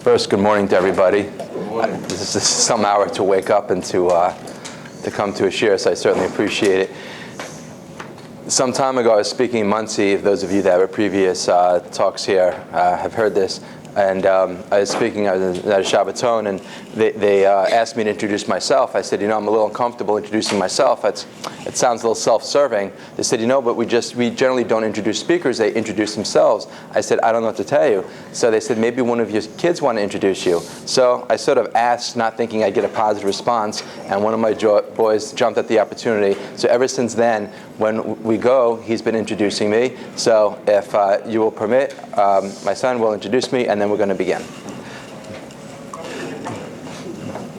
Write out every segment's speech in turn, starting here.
First, good morning to everybody. This is some hour to wake up and to come to a share, so I certainly appreciate it. Some time ago, I was speaking in Muncie. Those of you that were previous talks here have heard this. And I was speaking at a Shabbaton, and they asked me to introduce myself. I said, I'm a little uncomfortable introducing myself. It sounds a little self-serving. They said, but we generally don't introduce speakers. They introduce themselves. I said, I don't know what to tell you. So they said, maybe one of your kids want to introduce you. So I sort of asked, not thinking I'd get a positive response, and one of my boys jumped at the opportunity. So ever since then, when we go, he's been introducing me. So if you will permit, my son will introduce me, and then we're going to begin.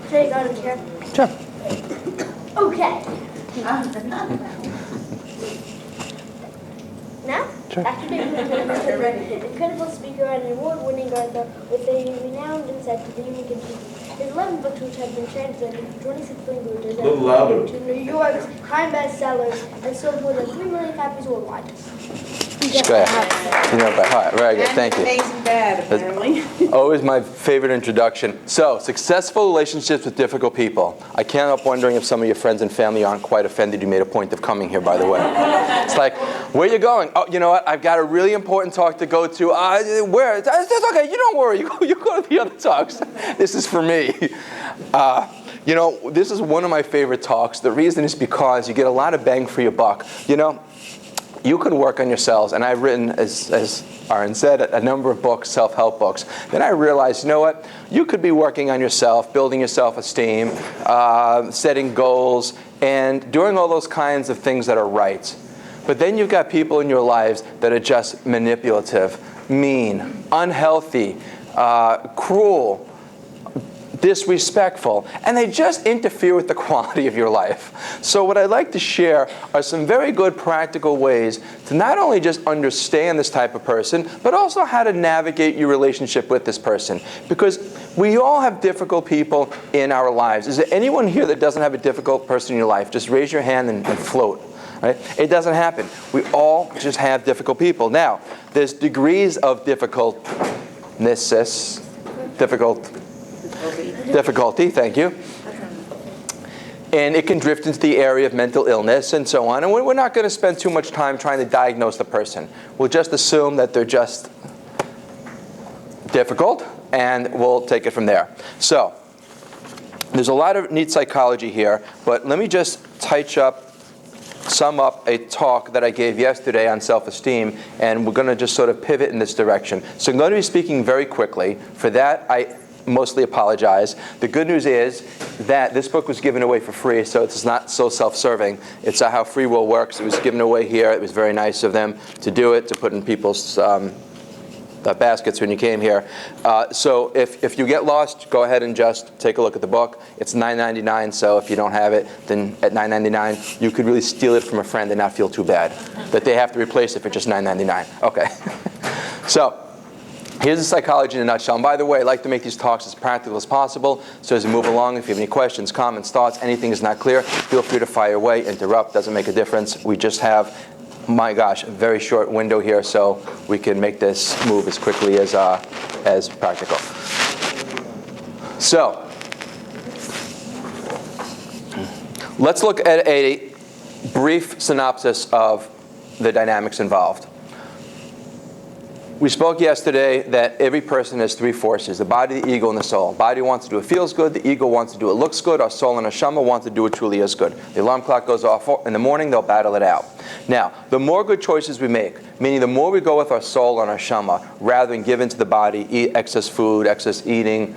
Should I go to chair? Sure. Okay. Now? Sure. After being an incredible speaker and an award-winning author with a renowned insight to the human condition, his 11 books, which have been translated into 26 languages and to New York's Time bestsellers and sold more than 3 million copies worldwide. That's great. You know it by heart. Very good. Thank you. Amazing dad, apparently. Always my favorite introduction. So, successful relationships with difficult people. I can't help wondering if some of your friends and family aren't quite offended you made a point of coming here, by the way. It's like, where are you going? Oh, you know what? I've got a really important talk to go to. Where? It's okay. You don't worry. You go to the other talks. This is for me. This is one of my favorite talks. The reason is because you get a lot of bang for your buck. You can work on yourselves, and I've written, as Aaron said, a number of books, self-help books. Then I realized, you could be working on yourself, building your self-esteem, setting goals, and doing all those kinds of things that are right. But then you've got people in your lives that are just manipulative, mean, unhealthy, cruel, disrespectful, and they just interfere with the quality of your life. So what I'd like to share are some very good practical ways to not only just understand this type of person, but also how to navigate your relationship with this person. Because we all have difficult people in our lives. Is there anyone here that doesn't have a difficult person in your life? Just raise your hand and float. Right? It doesn't happen. We all just have difficult people. Now, there's degrees of difficulty, thank you. And it can drift into the area of mental illness and so on. And we're not going to spend too much time trying to diagnose the person. We'll just assume that they're just difficult, and we'll take it from there. So, there's a lot of neat psychology here, but let me just sum up a talk that I gave yesterday on self-esteem, and we're going to just sort of pivot in this direction. So I'm going to be speaking very quickly. For that, I mostly apologize. The good news is that this book was given away for free, so it's not so self-serving. It's how free will works. It was given away here. It was very nice of them to do it, to put in people's baskets when you came here. So if you get lost, go ahead and just take a look at the book. It's $9.99, so if you don't have it, then at $9.99, you could really steal it from a friend and not feel too bad that they have to replace it for just $9.99. Okay. So, here's the psychology in a nutshell. And by the way, I like to make these talks as practical as possible. So as we move along, if you have any questions, comments, thoughts, anything is not clear, feel free to fire away, interrupt, doesn't make a difference. We just have, my gosh, a very short window here, so we can make this move as quickly as practical. So, let's look at a brief synopsis of the dynamics involved. We spoke yesterday that every person has 3 forces: the body, the ego, and the soul. Body wants to do it feels good. The ego wants to do it looks good. Our soul and our shama want to do it truly is good. The alarm clock goes off in the morning, they'll battle it out. Now, the more good choices we make, meaning the more we go with our soul and our shama, rather than give into the body, eat excess food, excess eating,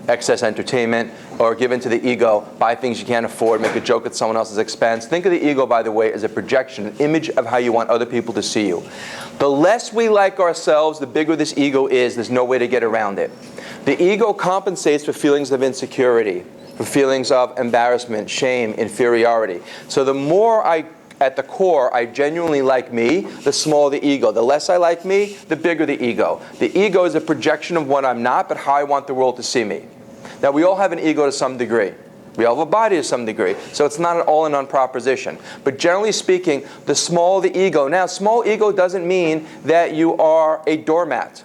excess entertainment, or give into the ego, buy things you can't afford, make a joke at someone else's expense. Think of the ego, by the way, as a projection, an image of how you want other people to see you. The less we like ourselves, the bigger this ego is. There's no way to get around it. The ego compensates for feelings of insecurity, for feelings of embarrassment, shame, inferiority. So the more at the core, I genuinely like me, the smaller the ego. The less I like me, the bigger the ego. The ego is a projection of what I'm not, but how I want the world to see me. Now, we all have an ego to some degree. We all have a body to some degree. So it's not an all-in-one proposition. But generally speaking, the smaller the ego. Now, small ego doesn't mean that you are a doormat.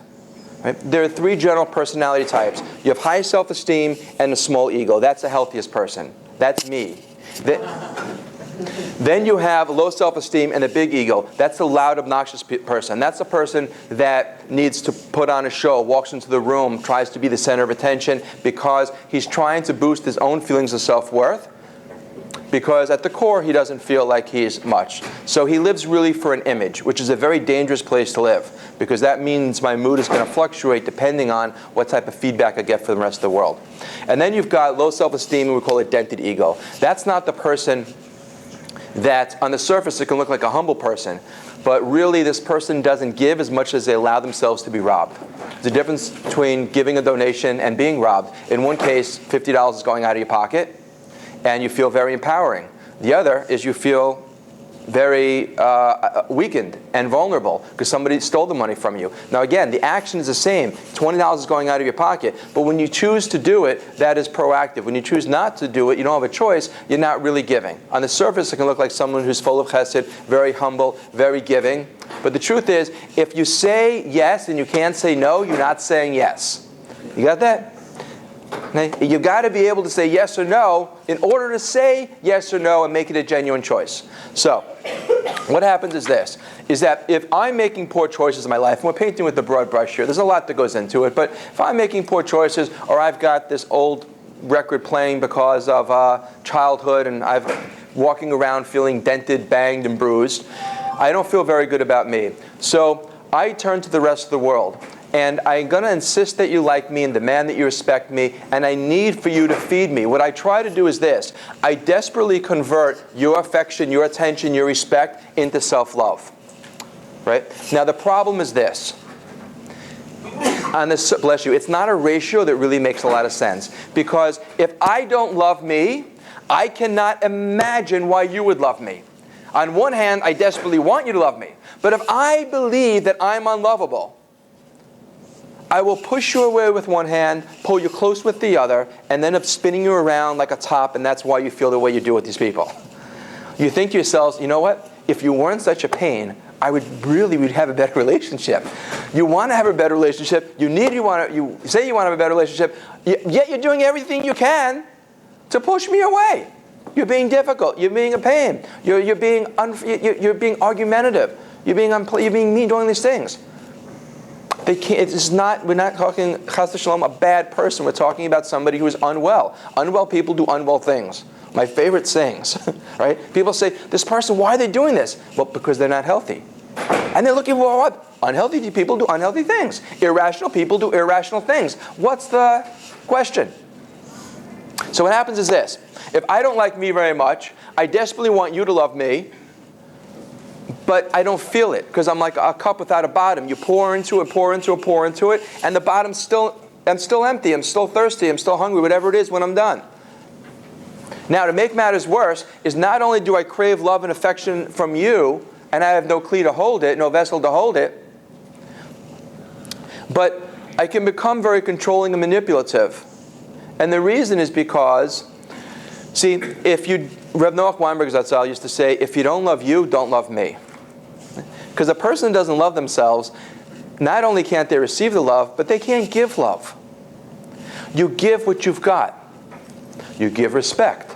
Right? There are 3 general personality types. You have high self-esteem and a small ego. That's the healthiest person. That's me. Then you have low self-esteem and a big ego. That's the loud, obnoxious person. That's the person that needs to put on a show, walks into the room, tries to be the center of attention because he's trying to boost his own feelings of self-worth, because at the core he doesn't feel like he's much. So he lives really for an image, which is a very dangerous place to live, because that means my mood is going to fluctuate depending on what type of feedback I get from the rest of the world. And then you've got low self-esteem, and we call it dented ego. That's not the person that on the surface it can look like a humble person, but really this person doesn't give as much as they allow themselves to be robbed. There's a difference between giving a donation and being robbed. In one case, $50 is going out of your pocket, and you feel very empowering. The other is you feel very weakened and vulnerable because somebody stole the money from you. Now again, the action is the same. $20 is going out of your pocket, but when you choose to do it, that is proactive. When you choose not to do it, you don't have a choice, you're not really giving. On the surface, it can look like someone who's full of chesed, very humble, very giving. But the truth is, if you say yes and you can't say no, you're not saying yes. You got that? Okay? You've got to be able to say yes or no in order to say yes or no and make it a genuine choice. So, what happens is this, is that if I'm making poor choices in my life, and we're painting with the broad brush here, there's a lot that goes into it, but if I'm making poor choices, or I've got this old record playing because of childhood, and I'm walking around feeling dented, banged, and bruised, I don't feel very good about me. So, I turn to the rest of the world. And I'm going to insist that you like me and demand that you respect me, and I need for you to feed me. What I try to do is this. I desperately convert your affection, your attention, your respect into self-love. Right? Now the problem is this. On this, bless you, it's not a ratio that really makes a lot of sense. Because if I don't love me, I cannot imagine why you would love me. On one hand, I desperately want you to love me. But if I believe that I'm unlovable, I will push you away with one hand, pull you close with the other, and end up spinning you around like a top, and that's why you feel the way you do with these people. You think to yourselves, you know what? If you weren't such a pain, we'd have a better relationship. You want to have a better relationship. You say you want to have a better relationship, yet you're doing everything you can to push me away. You're being difficult. You're being a pain. You're being argumentative. You're being mean, doing these things. We're not talking, chas v'shalom, a bad person. We're talking about somebody who is unwell. Unwell people do unwell things. My favorite sayings, right? People say, this person, why are they doing this? Well, because they're not healthy. And they're looking for what? Unhealthy people do unhealthy things. Irrational people do irrational things. What's the question? So what happens is this. If I don't like me very much, I desperately want you to love me, but I don't feel it because I'm like a cup without a bottom. You pour into it, and the bottom's I'm still empty, I'm still thirsty, I'm still hungry, whatever it is when I'm done. Now, to make matters worse, is not only do I crave love and affection from you, and I have no clee to hold it, no vessel to hold it, but I can become very controlling and manipulative. And the reason is because, see, Reb Noach Weinberg Zatzal used to say, if you don't love you, don't love me. Because a person who doesn't love themselves, not only can't they receive the love, but they can't give love. You give what you've got. You give respect.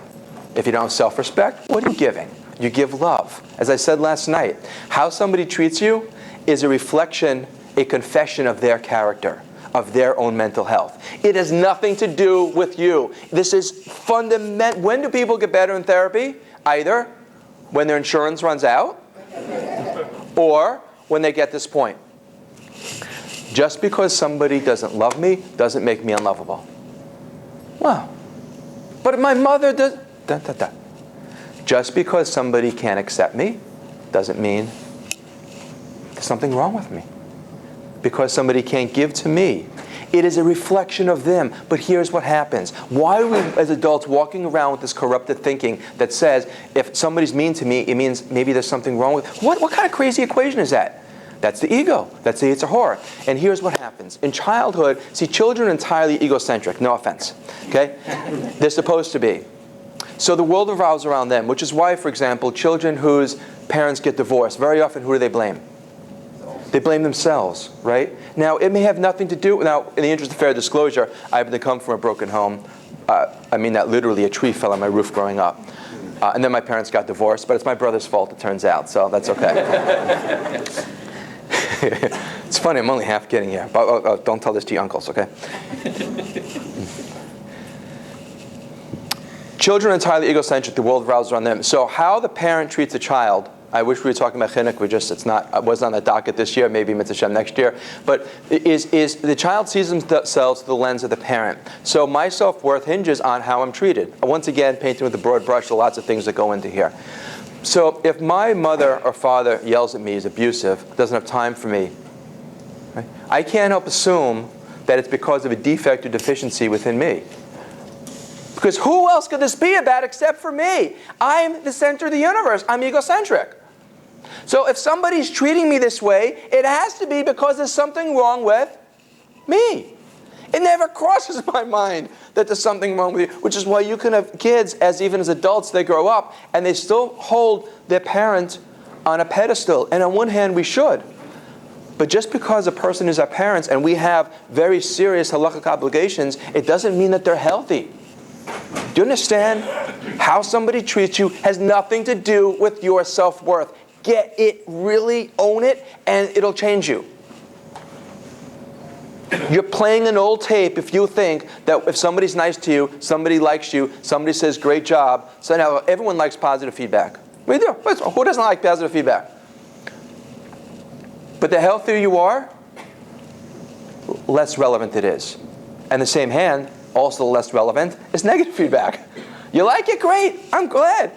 If you don't have self-respect, what are you giving? You give love. As I said last night, how somebody treats you is a reflection, a confession of their character, of their own mental health. It has nothing to do with you. This is fundamental. When do people get better in therapy? Either when their insurance runs out, or when they get this point. Just because somebody doesn't love me doesn't make me unlovable. Wow. But my mother does. Just because somebody can't accept me doesn't mean there's something wrong with me. Because somebody can't give to me, it is a reflection of them. But here's what happens. Why are we as adults walking around with this corrupted thinking that says, if somebody's mean to me, it means maybe there's something wrong with me? What kind of crazy equation is that? That's the ego. That's the Yetzer Hara. And here's what happens. In childhood, see, children are entirely egocentric. No offense. Okay? They're supposed to be. So the world revolves around them, which is why, for example, children whose parents get divorced, very often who do they blame? They blame themselves, right? Now, it may have nothing to do, now, in the interest of fair disclosure, I happen to come from a broken home. I mean that literally, a tree fell on my roof growing up. And then my parents got divorced, but it's my brother's fault, it turns out, so that's okay. It's funny, I'm only half kidding here. But, don't tell this to your uncles, okay? Children are entirely egocentric. The world revolves around them. So how the parent treats a child, I wish we were talking about chinuch. It wasn't on the docket this year. Maybe Mitzvah Shem next year. But is the child sees themselves through the lens of the parent. So my self-worth hinges on how I'm treated. Once again, painting with a broad brush. There are lots of things that go into here. So if my mother or father yells at me, is abusive, doesn't have time for me, right? I can't help assume that it's because of a defect or deficiency within me. Because who else could this be about except for me? I'm the center of the universe. I'm egocentric. So if somebody's treating me this way, it has to be because there's something wrong with me. It never crosses my mind that there's something wrong with you, which is why you can have kids, even as adults, they grow up, and they still hold their parent on a pedestal. And on one hand, we should. But just because a person is our parents and we have very serious halachic obligations, it doesn't mean that they're healthy. Do you understand? How somebody treats you has nothing to do with your self-worth. Get it, really own it, and it'll change you. You're playing an old tape if you think that if somebody's nice to you, somebody likes you, somebody says great job, so now everyone likes positive feedback. We do. Who doesn't like positive feedback? But the healthier you are, less relevant it is. And the same hand, also less relevant, is negative feedback. You like it? Great. I'm glad.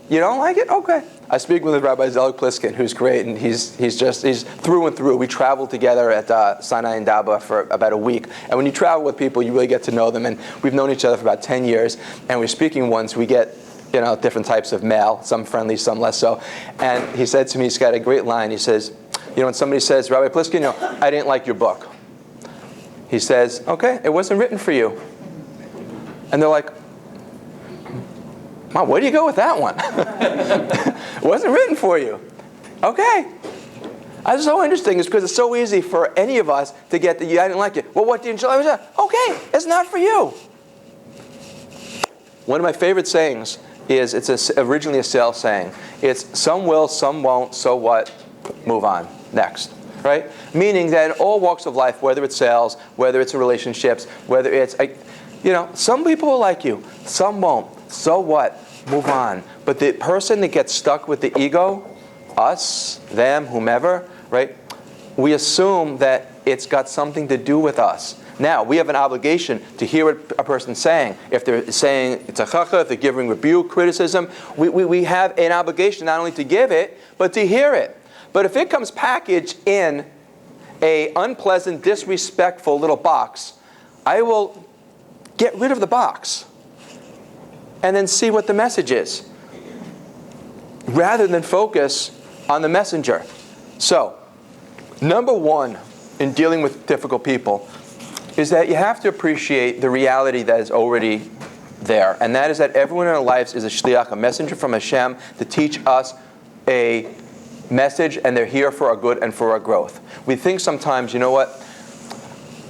You don't like it? Okay. I speak with Rabbi Zelik Pliskin, who's great, and he's through and through. We traveled together at Sinai and Daba for about a week. And when you travel with people, you really get to know them. And we've known each other for about 10 years. And we're speaking once, we get different types of mail, some friendly, some less so. And he said to me, he's got a great line. He says, when somebody says, Rabbi Pliskin, I didn't like your book. He says, okay, it wasn't written for you. And they're like, Mom, where do you go with that one? It wasn't written for you. Okay. That's so interesting. It's because it's so easy for any of us to get I didn't like it. Well, what didn't you like? Okay, it's not for you. One of my favorite sayings is, originally a sales saying. It's, some will, some won't, so what? Move on. Next. Right? Meaning that in all walks of life, whether it's sales, whether it's relationships, whether it's, some people will like you, some won't. So what? Move on. But the person that gets stuck with the ego, us, them, whomever, right? We assume that it's got something to do with us. Now, we have an obligation to hear what a person's saying. If they're saying it's a chacha, if they're giving rebuke, criticism, we have an obligation not only to give it, but to hear it. But if it comes packaged in a unpleasant, disrespectful little box, I will get rid of the box and then see what the message is, rather than focus on the messenger. So, number one in dealing with difficult people is that you have to appreciate the reality that is already there. And that is that everyone in our lives is a shliach, a messenger from Hashem to teach us a message, and they're here for our good and for our growth. We think sometimes,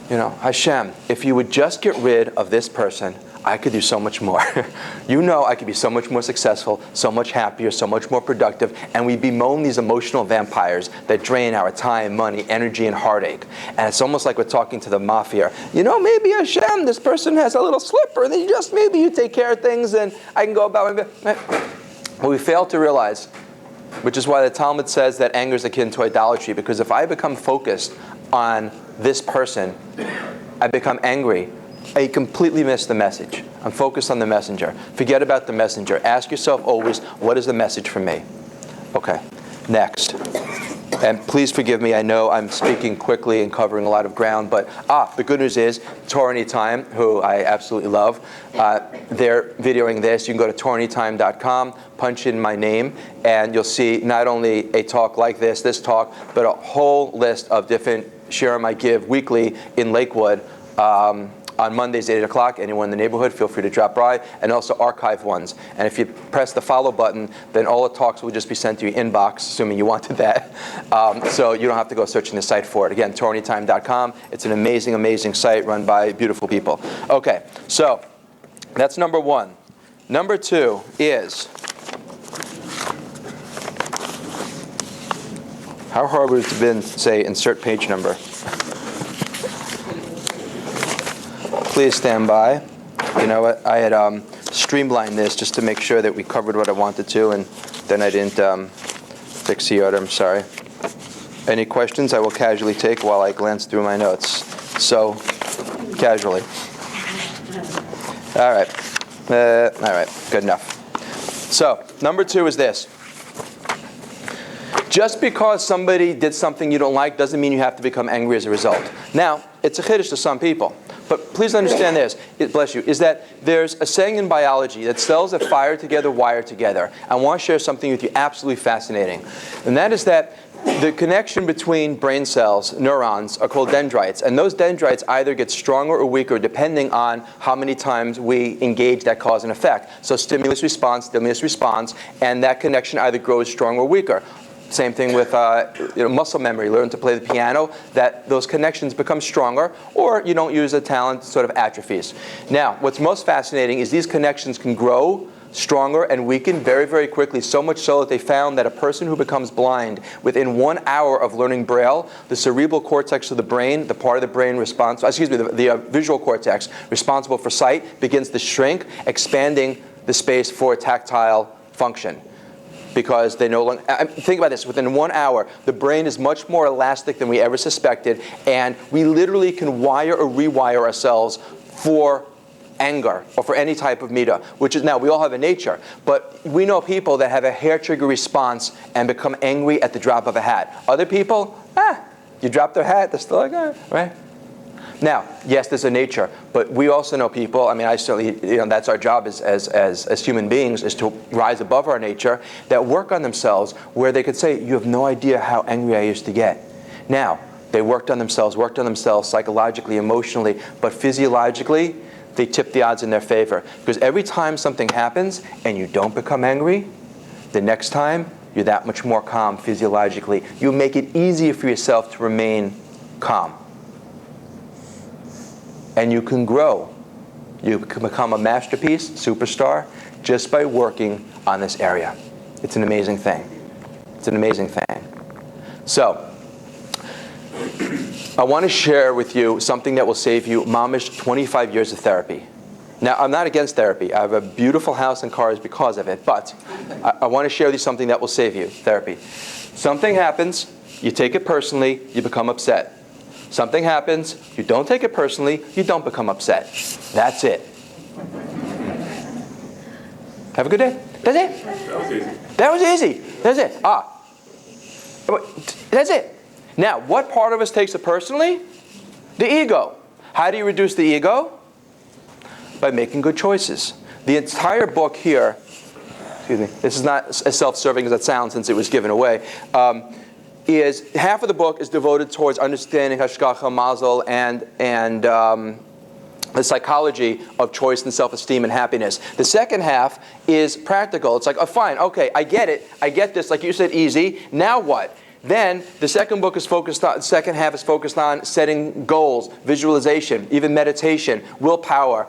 Hashem, if you would just get rid of this person, I could do so much more. I could be so much more successful, so much happier, so much more productive, and we bemoan these emotional vampires that drain our time, money, energy, and heartache. And it's almost like we're talking to the mafia. Maybe Hashem, this person has a little slipper, and then maybe you take care of things, and I can go about my business. But we fail to realize, which is why the Talmud says that anger is akin to idolatry, because if I become focused on this person, I become angry. I completely miss the message. I'm focused on the messenger. Forget about the messenger. Ask yourself always, what is the message for me? Okay, next. And please forgive me, I know I'm speaking quickly and covering a lot of ground, but the good news is, Torah Anytime, who I absolutely love, they're videoing this. You can go to torahanytime.com, punch in my name, and you'll see not only a talk like this talk, but a whole list of different shiurim I give weekly in Lakewood, on Mondays, 8 o'clock. Anyone in the neighborhood, feel free to drop by. And also archive ones. And if you press the follow button, then all the talks will just be sent to your inbox, assuming you wanted that. So you don't have to go searching the site for it. Again, TorahAnytime.com. It's an amazing, amazing site run by beautiful people. Okay, so that's number one. Number two is, how hard would it have been to say insert page number? Please stand by. You know what? I had streamlined this just to make sure that we covered what I wanted to, and then I didn't fix the order. I'm sorry. Any questions I will casually take while I glance through my notes. So, casually. All right. All right. Good enough. So, number two is this. Just because somebody did something you don't like doesn't mean you have to become angry as a result. Now, it's a chiddush to some people. But please understand this, bless you, is that there's a saying in biology that cells that fire together wire together. I want to share something with you absolutely fascinating. And that is that the connection between brain cells, neurons, are called dendrites. And those dendrites either get stronger or weaker depending on how many times we engage that cause and effect. So stimulus response, and that connection either grows stronger or weaker. Same thing with muscle memory. Learn to play the piano, that those connections become stronger, or you don't use a talent, sort of atrophies. Now, what's most fascinating is these connections can grow stronger and weaken very, very quickly, so much so that they found that a person who becomes blind, within 1 hour of learning Braille, the cerebral cortex of the brain, the part of the brain the visual cortex responsible for sight, begins to shrink, expanding the space for tactile function. Because they no longer, think about this, within 1 hour, the brain is much more elastic than we ever suspected, and we literally can wire or rewire ourselves for anger or for any type of media, which is, now we all have a nature, but we know people that have a hair trigger response and become angry at the drop of a hat. Other people, you drop their hat, they're still like, right? Now, yes, there's a nature, but we also know people, I mean, I certainly, that's our job as human beings, is to rise above our nature, that work on themselves where they could say, you have no idea how angry I used to get. Now, they worked on themselves psychologically, emotionally, but physiologically, they tip the odds in their favor. Because every time something happens and you don't become angry, the next time, you're that much more calm physiologically. You make it easier for yourself to remain calm. And you can grow. You can become a masterpiece, superstar, just by working on this area. It's an amazing thing. It's an amazing thing. So, I want to share with you something that will save you mamish 25 years of therapy. Now, I'm not against therapy. I have a beautiful house and cars because of it, but I want to share with you something that will save you therapy. Something happens, you take it personally, you become upset. Something happens, you don't take it personally, you don't become upset. That's it. Have a good day. That's it. That was easy. That was easy. That's it. That's it. Now, what part of us takes it personally? The ego. How do you reduce the ego? By making good choices. The entire book here, excuse me, this is not as self-serving as it sounds since it was given away, is half of the book is devoted towards understanding hashgacha, mazel, and the psychology of choice and self-esteem and happiness. The second half is practical. It's like, oh, fine, okay, I get it. I get this. Like you said, easy. Now what? Then the second half is focused on setting goals, visualization, even meditation, willpower,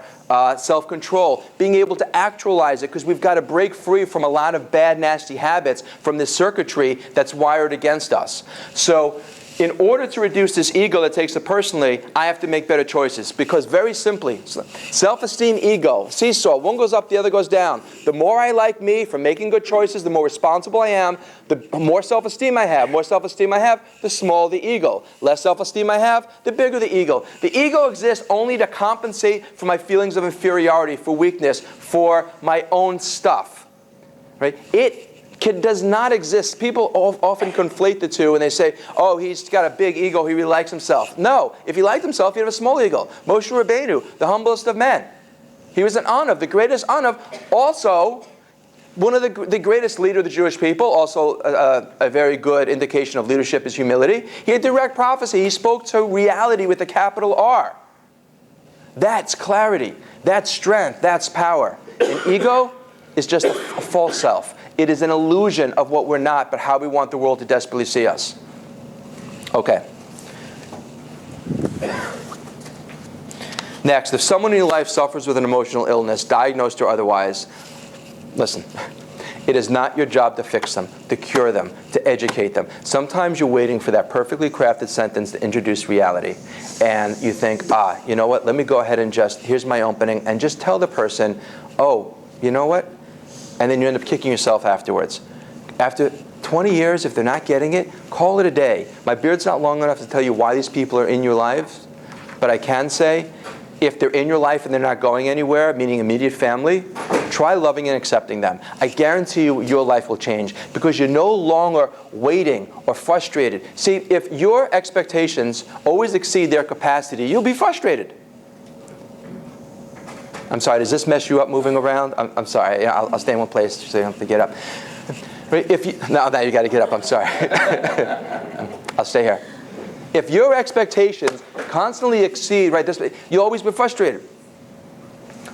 self-control, being able to actualize it, because we've got to break free from a lot of bad, nasty habits from this circuitry that's wired against us. So in order to reduce this ego that takes it personally, I have to make better choices. Because very simply, self-esteem, ego, seesaw, one goes up, the other goes down. The more I like me for making good choices, the more responsible I am, the more self-esteem I have. More self-esteem I have, the smaller the ego. Less self-esteem I have, the bigger the ego. The ego exists only to compensate for my feelings of inferiority, for weakness, for my own stuff. Right? It does not exist. People often conflate the two and they say, oh, he's got a big ego, he really likes himself. No, if he liked himself, he'd have a small ego. Moshe Rabbeinu, the humblest of men. He was an Anav, the greatest Anav. Also, one of the greatest leader of the Jewish people, also a very good indication of leadership is humility. He had direct prophecy. He spoke to reality with a capital R. That's clarity. That's strength. That's power. And ego is just a false self. It is an illusion of what we're not, but how we want the world to desperately see us. Okay. Next, if someone in your life suffers with an emotional illness, diagnosed or otherwise, listen, it is not your job to fix them, to cure them, to educate them. Sometimes you're waiting for that perfectly crafted sentence to introduce reality. And you think, you know what, let me go ahead and here's my opening, and just tell the person, oh, you know what? And then you end up kicking yourself afterwards. After 20 years, if they're not getting it, call it a day. My beard's not long enough to tell you why these people are in your lives, but I can say, if they're in your life and they're not going anywhere, meaning immediate family, try loving and accepting them. I guarantee you your life will change because you're no longer waiting or frustrated. See, if your expectations always exceed their capacity, you'll be frustrated. I'm sorry, does this mess you up moving around? I'm sorry, I'll stay in one place so you don't have to get up. Now you got to get up, I'm sorry. I'll stay here. If your expectations constantly exceed, you'll always be frustrated.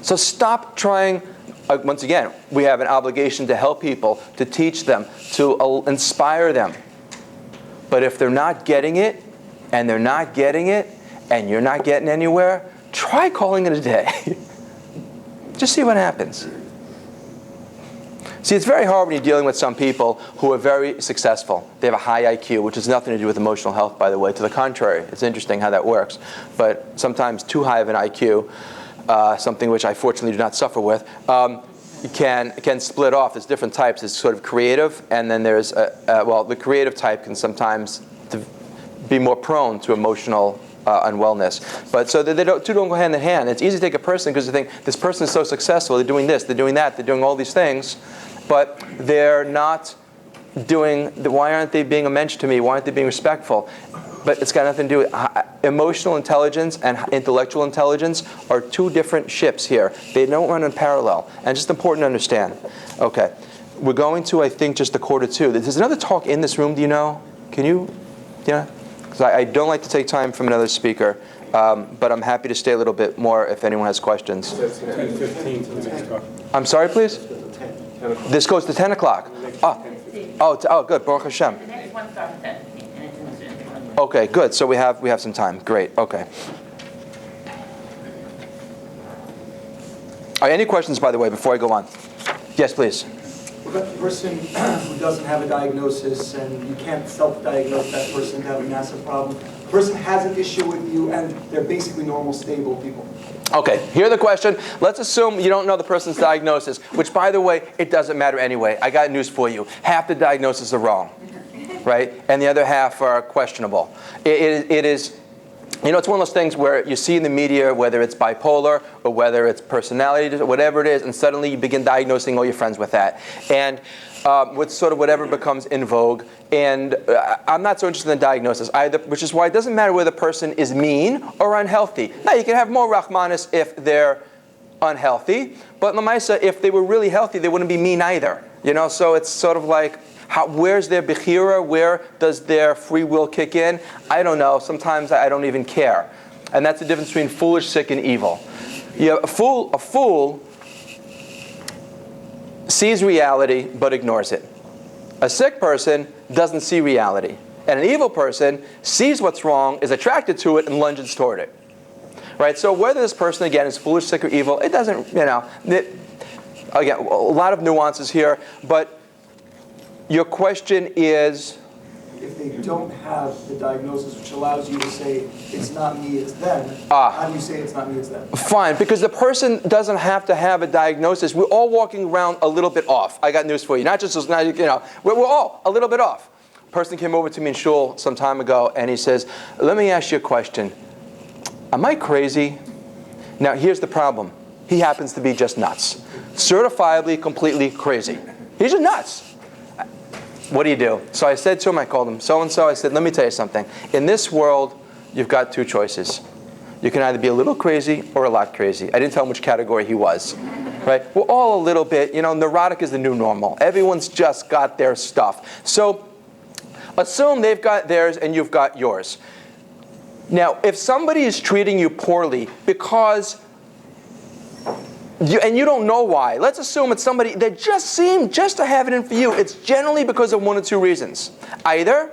So stop trying. Once again, we have an obligation to help people, to teach them, to inspire them. But if they're not getting it, and they're not getting it, and you're not getting anywhere, try calling it a day. Just see what happens. See, it's very hard when you're dealing with some people who are very successful. They have a high IQ, which has nothing to do with emotional health, by the way. To the contrary, it's interesting how that works. But sometimes too high of an IQ, something which I fortunately do not suffer with, can split off. There's different types. There's sort of creative, and then there's, the creative type can sometimes be more prone to emotional unwellness. But so two don't go hand in hand. It's easy to take a person because you think, this person is so successful, they're doing this, they're doing that, they're doing all these things, but they're not doing, why aren't they being a mensch to me? Why aren't they being respectful? But it's got nothing to do with, emotional intelligence and intellectual intelligence are two different ships here. They don't run in parallel. And it's just important to understand. Okay. We're going to, I think, just 1:45. There's another talk in this room, do you know? Can you, yeah? Because I don't like to take time from another speaker, but I'm happy to stay a little bit more if anyone has questions. 10:15 to the next talk. I'm sorry, please? This goes to 10 o'clock. Oh, good. Baruch Hashem. The next one starts at 10. Okay, good. So we have some time. Great. Okay. All right, any questions, by the way, before I go on? Yes, please. The person who doesn't have a diagnosis and you can't self-diagnose that person to have a massive problem, the person has an issue with you and they're basically normal, stable people. Okay, here's the question. Let's assume you don't know the person's diagnosis, which, by the way, it doesn't matter anyway. I got news for you. Half the diagnoses are wrong, right? And the other half are questionable. It is, it's one of those things where you see in the media, whether it's bipolar or whether it's personality disorder, whatever it is, and suddenly you begin diagnosing all your friends with that. And with sort of whatever becomes in vogue. And I'm not so interested in the diagnosis either, which is why it doesn't matter whether the person is mean or unhealthy. Now, you can have more Rahmanis if they're unhealthy, but Lamaisa, if they were really healthy, they wouldn't be mean either. So it's sort of like, where's their bechira? Where does their free will kick in? I don't know. Sometimes I don't even care. And that's the difference between foolish, sick, and evil. A fool sees reality but ignores it. A sick person doesn't see reality. And an evil person sees what's wrong, is attracted to it, and lunges toward it. Right? So whether this person, again, is foolish, sick, or evil, it doesn't, again, a lot of nuances here, but your question is, If they don't have the diagnosis, which allows you to say, it's not me, it's them, how do you say it's not me, it's them? fine, because the person doesn't have to have a diagnosis. We're all walking around a little bit off. I got news for you. Not just, we're all a little bit off. A person came over to me in shul some time ago, and he says, let me ask you a question. Am I crazy? Now, here's the problem. He happens to be just nuts. Certifiably, completely crazy. He's just nuts. What do you do? So I said to him, I called him so-and-so, I said, let me tell you something. In this world, you've got two choices. You can either be a little crazy or a lot crazy. I didn't tell him which category he was. Right? We're all a little bit, neurotic is the new normal. Everyone's just got their stuff. So assume they've got theirs and you've got yours. Now, if somebody is treating you poorly because and you don't know why, let's assume it's somebody that just seemed just to have it in for you. It's generally because of one of two reasons. Either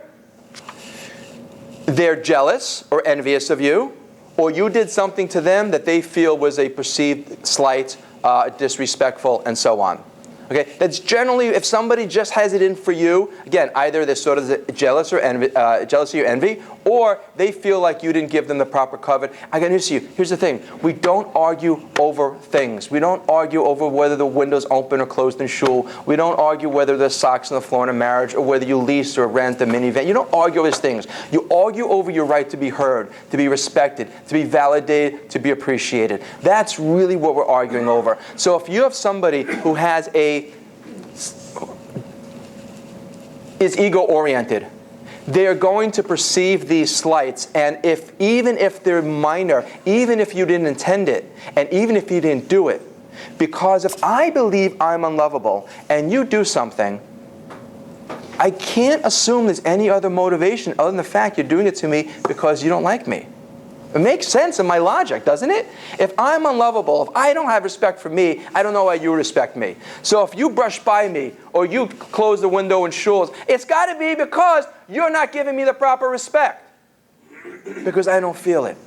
they're jealous or envious of you, or you did something to them that they feel was a perceived slight, disrespectful, and so on. Okay, that's generally, if somebody just has it in for you, again, either they're sort of jealous or jealousy or envy, or they feel like you didn't give them the proper covet. I got news to you. Here's the thing. We don't argue over things. We don't argue over whether the window's open or closed in shul. We don't argue whether there's socks on the floor in a marriage, or whether you lease or rent a minivan. You don't argue over these things. You argue over your right to be heard, to be respected, to be validated, to be appreciated. That's really what we're arguing over. So if you have somebody who has is ego-oriented, they're going to perceive these slights, and even if they're minor, even if you didn't intend it, and even if you didn't do it, because if I believe I'm unlovable and you do something, I can't assume there's any other motivation other than the fact you're doing it to me because you don't like me. It makes sense in my logic, doesn't it? If I'm unlovable, if I don't have respect for me, I don't know why you respect me. So if you brush by me, or you close the window in shuls, it's got to be because you're not giving me the proper respect. Because I don't feel it.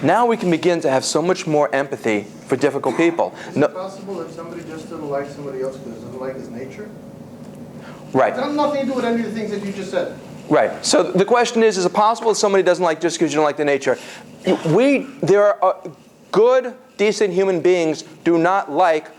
Now we can begin to have so much more empathy for difficult people. Is it possible that somebody just doesn't like somebody else because doesn't like his nature? Right. It has nothing to do with any of the things that you just said. Right. So the question is it possible that somebody doesn't like just because you don't like the nature? There are good, decent human beings do not like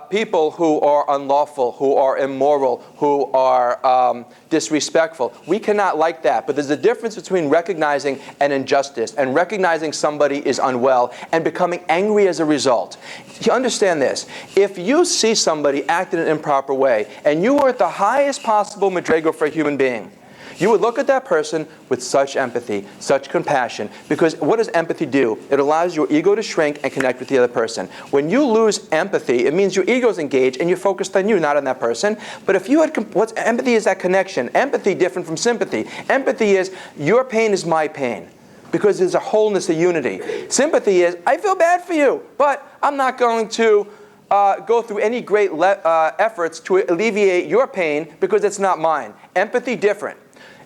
people who are unlawful, who are immoral, who are disrespectful. We cannot like that. But there's a difference between recognizing an injustice and recognizing somebody is unwell and becoming angry as a result. You understand this. If you see somebody act in an improper way and you are at the highest possible madrigal for a human being, you would look at that person with such empathy, such compassion, because what does empathy do? It allows your ego to shrink and connect with the other person. When you lose empathy, it means your ego's engaged and you're focused on you, not on that person. But if you had, empathy is that connection. Empathy different from sympathy. Empathy is your pain is my pain, because there's a wholeness, a unity. Sympathy is, I feel bad for you, but I'm not going to go through any great efforts to alleviate your pain because it's not mine. Empathy different.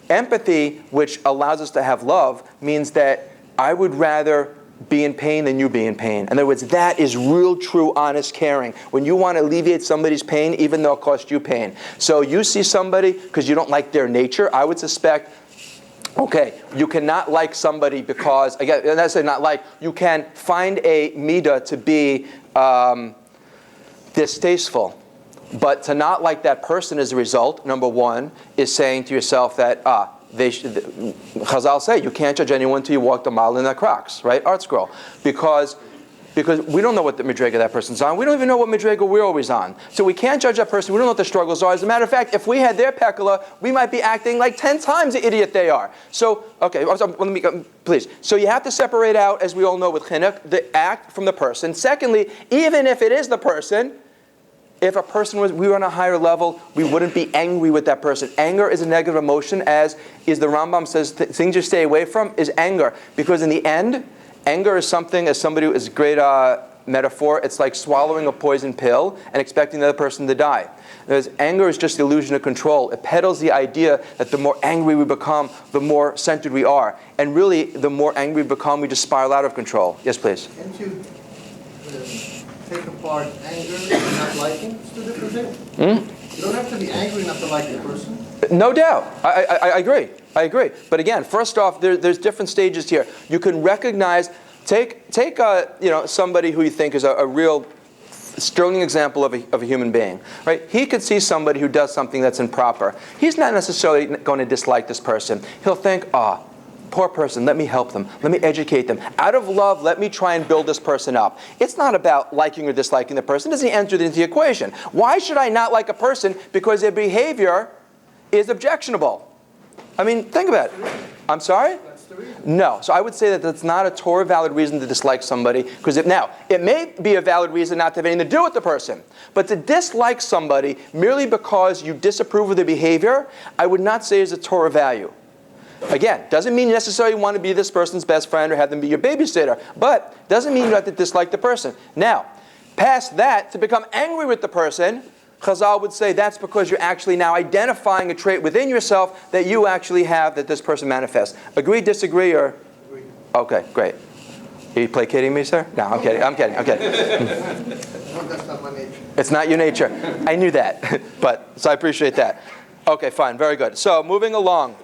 Empathy, which allows us to have love, means that I would rather be in pain than you be in pain. In other words, that is real, true, honest caring. When you want to alleviate somebody's pain, even though it costs you pain. So you see somebody because you don't like their nature, I would suspect, okay, you cannot like somebody because, again, and that's not like, you can find a midah to be distasteful. But to not like that person as a result, number one, is saying to yourself that, Chazal say, you can't judge anyone until you walk the mile in their Crocs, right? Art scroll. Because we don't know what the madriga that person's on. We don't even know what madriga we're always on. So we can't judge that person. We don't know what their struggles are. As a matter of fact, if we had their pekala, we might be acting like 10 times the idiot they are. So, okay, let me, please. So you have to separate out, as we all know with chinuch, the act from the person. Secondly, even if it is the person, if a person we were on a higher level, we wouldn't be angry with that person. Anger is a negative emotion, as is the Rambam says, things you stay away from is anger. Because in the end, anger is something, as somebody who is a great metaphor, it's like swallowing a poison pill and expecting the other person to die. Because anger is just the illusion of control. It peddles the idea that the more angry we become, the more centered we are. And really, the more angry we become, we just spiral out of control. Yes, please. Can't you take apart anger and not liking? It's two different things. You don't have to be angry not to like the person. No doubt. I agree. I agree. But again, first off, there's different stages here. You can recognize, take somebody who you think is a real sterling example of a human being, right? He could see somebody who does something that's improper. He's not necessarily going to dislike this person. He'll think, poor person, let me help them. Let me educate them. Out of love, let me try and build this person up. It's not about liking or disliking the person. It doesn't enter into the equation. Why should I not like a person because their behavior is objectionable? I mean, think about it. I'm sorry? That's the reason. No. So I would say that that's not a Torah valid reason to dislike somebody. Because now, it may be a valid reason not to have anything to do with the person. But to dislike somebody merely because you disapprove of their behavior, I would not say is a Torah value. Again, doesn't mean you necessarily want to be this person's best friend or have them be your babysitter, but doesn't mean you have to dislike the person. Now, past that, to become angry with the person, Chazal would say that's because you're actually now identifying a trait within yourself that you actually have that this person manifests. Agree, disagree, or? Agree. Okay, great. Are you placating me, sir? No, I'm kidding. I'm kidding. No, that's not my nature. It's not your nature. I knew that, so I appreciate that. Okay, fine, very good. So moving along.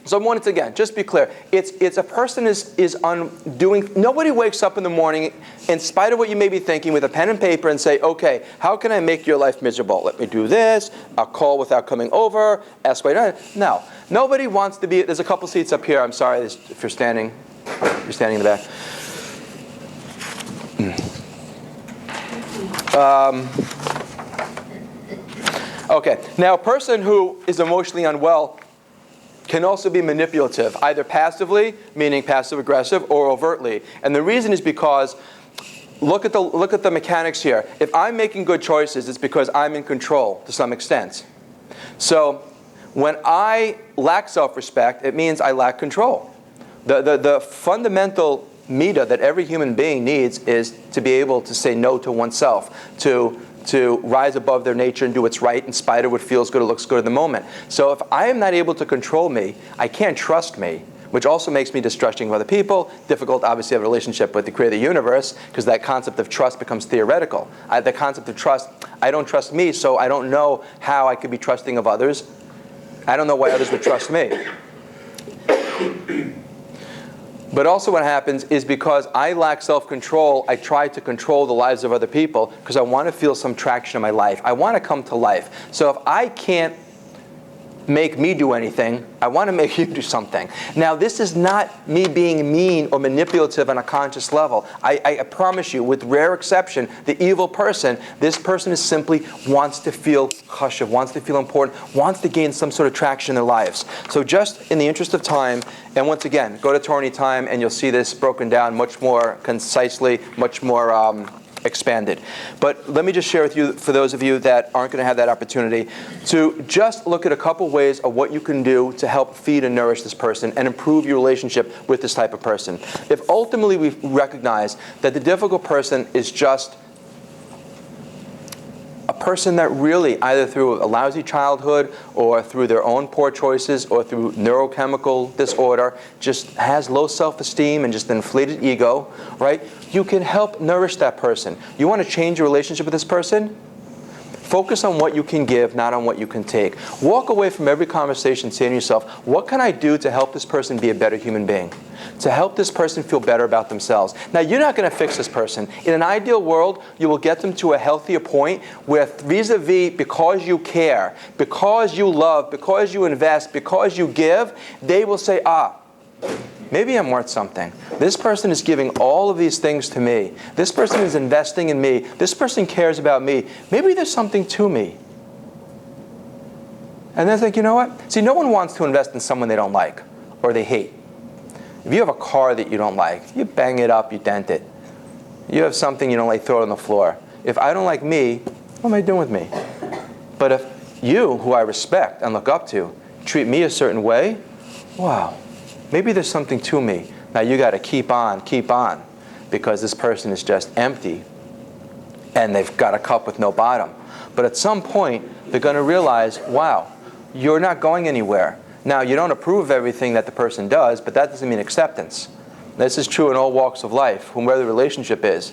So once again, just be clear. It's a person is undoing. Nobody wakes up in the morning, in spite of what you may be thinking, with a pen and paper and say, okay, how can I make your life miserable? Let me do this. I'll call without coming over. Ask why not. No, nobody wants to be. There's a couple seats up here. I'm sorry if you're standing in the back. Okay, now a person who is emotionally unwell can also be manipulative, either passively, meaning passive-aggressive, or overtly. And the reason is because, look at the mechanics here. If I'm making good choices, it's because I'm in control to some extent. So when I lack self-respect, it means I lack control. The fundamental midah that every human being needs is to be able to say no to oneself, to rise above their nature and do what's right in spite of what feels good or looks good in the moment. So if I am not able to control me, I can't trust me, which also makes me distrusting of other people. Difficult, obviously, to have a relationship with the creator of the universe, because that concept of trust becomes theoretical. The concept of trust, I don't trust me, so I don't know how I could be trusting of others. I don't know why others would trust me. But also what happens is because I lack self-control, I try to control the lives of other people because I want to feel some traction in my life. I want to come to life. So if I can't make me do anything, I want to make you do something. Now, this is not me being mean or manipulative on a conscious level. I promise you, with rare exception, the evil person, this person is simply wants to feel chashuv, wants to feel important, wants to gain some sort of traction in their lives. So just in the interest of time, and once again, go to Torah Anytime and you'll see this broken down much more concisely, much more expanded. But let me just share with you, for those of you that aren't going to have that opportunity, to just look at a couple ways of what you can do to help feed and nourish this person and improve your relationship with this type of person. If ultimately we recognize that the difficult person is just a person that really, either through a lousy childhood or through their own poor choices or through neurochemical disorder, just has low self-esteem and just an inflated ego, right? You can help nourish that person. You want to change your relationship with this person? Focus on what you can give, not on what you can take. Walk away from every conversation saying to yourself, what can I do to help this person be a better human being? To help this person feel better about themselves. Now, you're not going to fix this person. In an ideal world, you will get them to a healthier point where vis-a-vis, because you care, because you love, because you invest, because you give, they will say, maybe I'm worth something. This person is giving all of these things to me. This person is investing in me. This person cares about me. Maybe there's something to me. And then it's like, you know what? See, no one wants to invest in someone they don't like or they hate. If you have a car that you don't like, you bang it up, you dent it. You have something you don't like, throw it on the floor. If I don't like me, what am I doing with me? But if you, who I respect and look up to, treat me a certain way, wow. Maybe there's something to me. Now you got to keep on, because this person is just empty and they've got a cup with no bottom. But at some point, they're going to realize, wow, you're not going anywhere. Now, you don't approve of everything that the person does, but that doesn't mean acceptance. This is true in all walks of life, whomever the relationship is.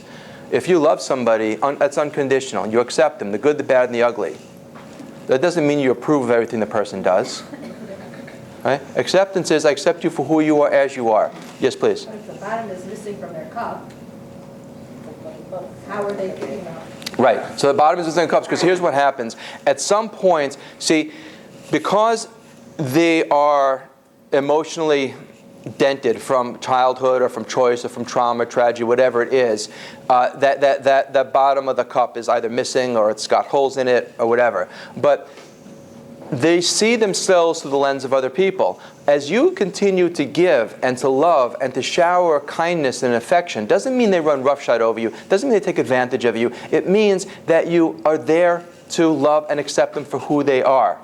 If you love somebody, that's unconditional. You accept them, the good, the bad, and the ugly. That doesn't mean you approve of everything the person does. Right? Acceptance is, I accept you for who you are as you are. Yes, please. If the bottom is missing from their cup, how are they getting out? Right. So the bottom is missing in cups, because here's what happens. At some point, see, because they are emotionally dented from childhood or from choice or from trauma, tragedy, whatever it is, that bottom of the cup is either missing or it's got holes in it or whatever. But they see themselves through the lens of other people. As you continue to give and to love and to shower kindness and affection, doesn't mean they run roughshod over you, doesn't mean they take advantage of you. It means that you are there to love and accept them for who they are.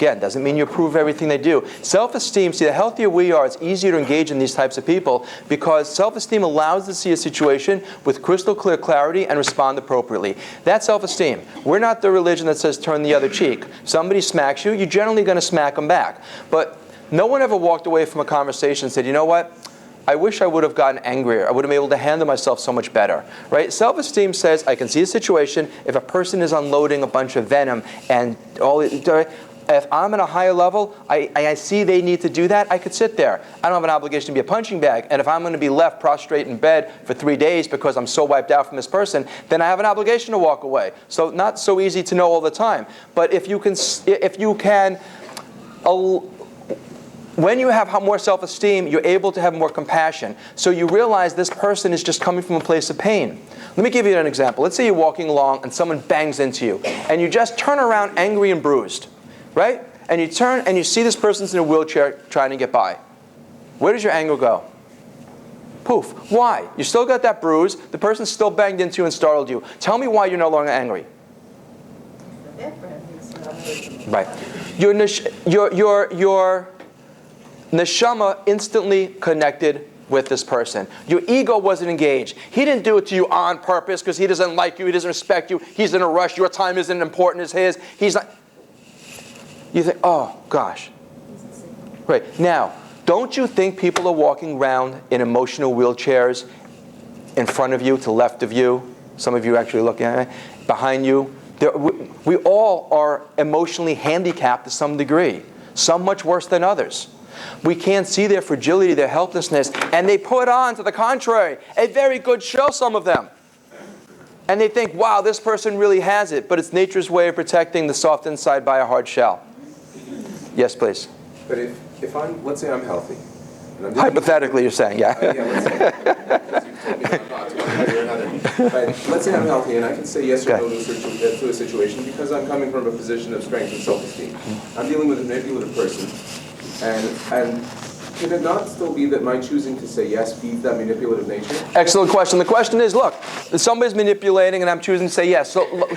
Again, doesn't mean you approve of everything they do. Self-esteem, see, the healthier we are, it's easier to engage in these types of people because self-esteem allows us to see a situation with crystal clear clarity and respond appropriately. That's self-esteem. We're not the religion that says turn the other cheek. Somebody smacks you, you're generally going to smack them back. But no one ever walked away from a conversation and said, you know what? I wish I would have gotten angrier. I would have been able to handle myself so much better. Right? Self-esteem says I can see a situation. If a person is unloading a bunch of venom and if I'm at a higher level, I see they need to do that, I could sit there. I don't have an obligation to be a punching bag. And if I'm going to be left prostrate in bed for 3 days because I'm so wiped out from this person, then I have an obligation to walk away. So not so easy to know all the time. But if you can, when you have more self-esteem, you're able to have more compassion. So you realize this person is just coming from a place of pain. Let me give you an example. Let's say you're walking along and someone bangs into you. And you just turn around angry and bruised. Right? And you turn and you see this person's in a wheelchair trying to get by. Where does your anger go? Poof. Why? You still got that bruise. The person still banged into you and startled you. Tell me why you're no longer angry. Right. Your neshama instantly connected with this person. Your ego wasn't engaged. He didn't do it to you on purpose because he doesn't like you, he doesn't respect you, he's in a rush, your time isn't important as his. He's not. You think, oh, gosh. Right. Now, don't you think people are walking around in emotional wheelchairs in front of you, to the left of you? Some of you are actually looking at me. Behind you. We all are emotionally handicapped to some degree. Some much worse than others. We can't see their fragility, their helplessness, and they put on, to the contrary, a very good show, some of them. And they think, wow, this person really has it, but it's nature's way of protecting the soft inside by a hard shell. Yes, please. But if I'm, let's say I'm healthy. And I'm hypothetically, you're saying, yeah. Yeah, let's say. Because you've told me I'm not, one way or another. But let's say I'm healthy and I can say yes or no to a situation because I'm coming from a position of strength and self-esteem. I'm dealing with a manipulative person. And can it not still be that my choosing to say yes feeds that manipulative nature? Excellent question. The question is, look, somebody's manipulating and I'm choosing to say yes. So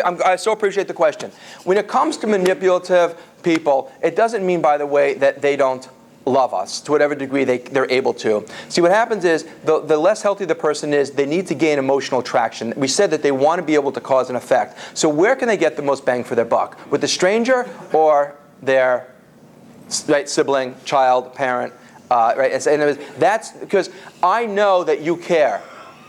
I so appreciate the question. When it comes to manipulative people, it doesn't mean, by the way, that they don't love us to whatever degree they're able to. See, what happens is, the less healthy the person is, they need to gain emotional traction. We said that they want to be able to cause an effect. So where can they get the most bang for their buck? With the stranger or their sibling, child, parent, right? And that's because I know that you care,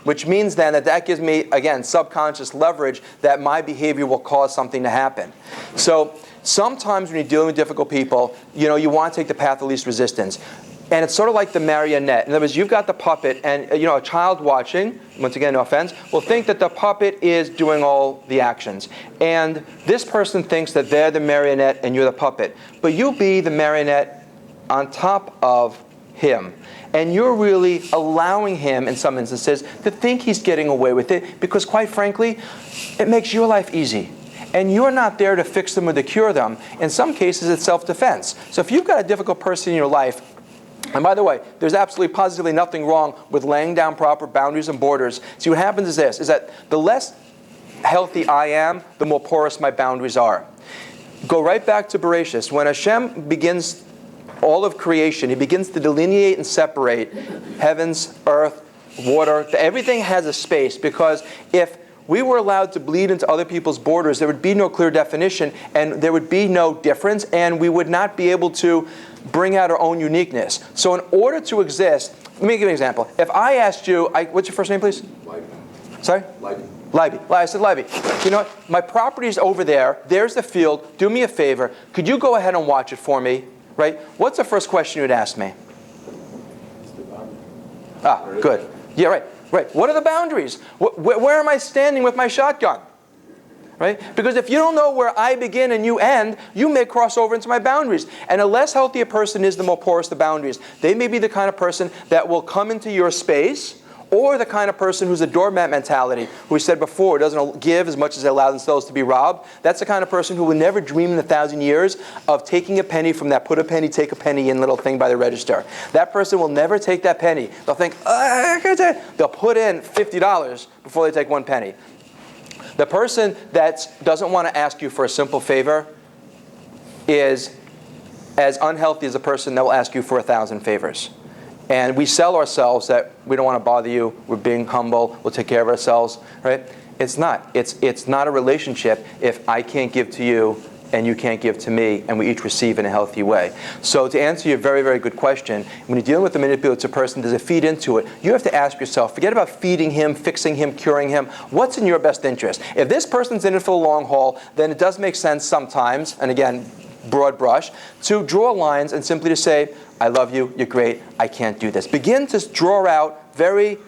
which means then that gives me, again, subconscious leverage that my behavior will cause something to happen. So sometimes when you're dealing with difficult people, you want to take the path of least resistance. And it's sort of like the marionette. In other words, you've got the puppet, and a child watching, once again, no offense, will think that the puppet is doing all the actions. And this person thinks that they're the marionette and you're the puppet. But you be the marionette on top of him. And you're really allowing him, in some instances, to think he's getting away with it because, quite frankly, it makes your life easy. And you're not there to fix them or to cure them. In some cases, it's self-defense. So if you've got a difficult person in your life, and by the way, there's absolutely positively nothing wrong with laying down proper boundaries and borders. See, what happens is this, is that the less healthy I am, the more porous my boundaries are. Go right back to Bereshit. When Hashem begins all of creation, he begins to delineate and separate heavens, earth, water. Everything has a space, because if we were allowed to bleed into other people's borders, there would be no clear definition, and there would be no difference, and we would not be able to bring out our own uniqueness. So in order to exist, let me give you an example. If I asked you, what's your first name, please? Libby. Sorry? Libby. I said, Libby, you know what? My property's over there. There's the field. Do me a favor. Could you go ahead and watch it for me? Right? What's the first question you'd ask me? Good. Yeah, right. Right. What are the boundaries? Where am I standing with my shotgun? Right? Because if you don't know where I begin and you end, you may cross over into my boundaries. And a less healthy a person is, the more porous the boundaries. They may be the kind of person that will come into your space, or the kind of person who's a doormat mentality, who we said before, doesn't give as much as they allow themselves to be robbed. That's the kind of person who will never dream in 1,000 years of taking a penny from that put a penny, take a penny in little thing by the register. That person will never take that penny. They'll think, they'll put in $50 before they take one penny. The person that doesn't want to ask you for a simple favor, is as unhealthy as a person that will ask you for 1,000 favors. And we sell ourselves that we don't want to bother you, we're being humble, we'll take care of ourselves, right? It's not. It's not a relationship if I can't give to you and you can't give to me, and we each receive in a healthy way. So to answer your very, very good question, when you're dealing with a manipulative person, does it feed into it? You have to ask yourself, forget about feeding him, fixing him, curing him. What's in your best interest? If this person's in it for the long haul, then it does make sense sometimes, and again, broad brush, to draw lines and simply to say, I love you, you're great, I can't do this. Begin to draw out very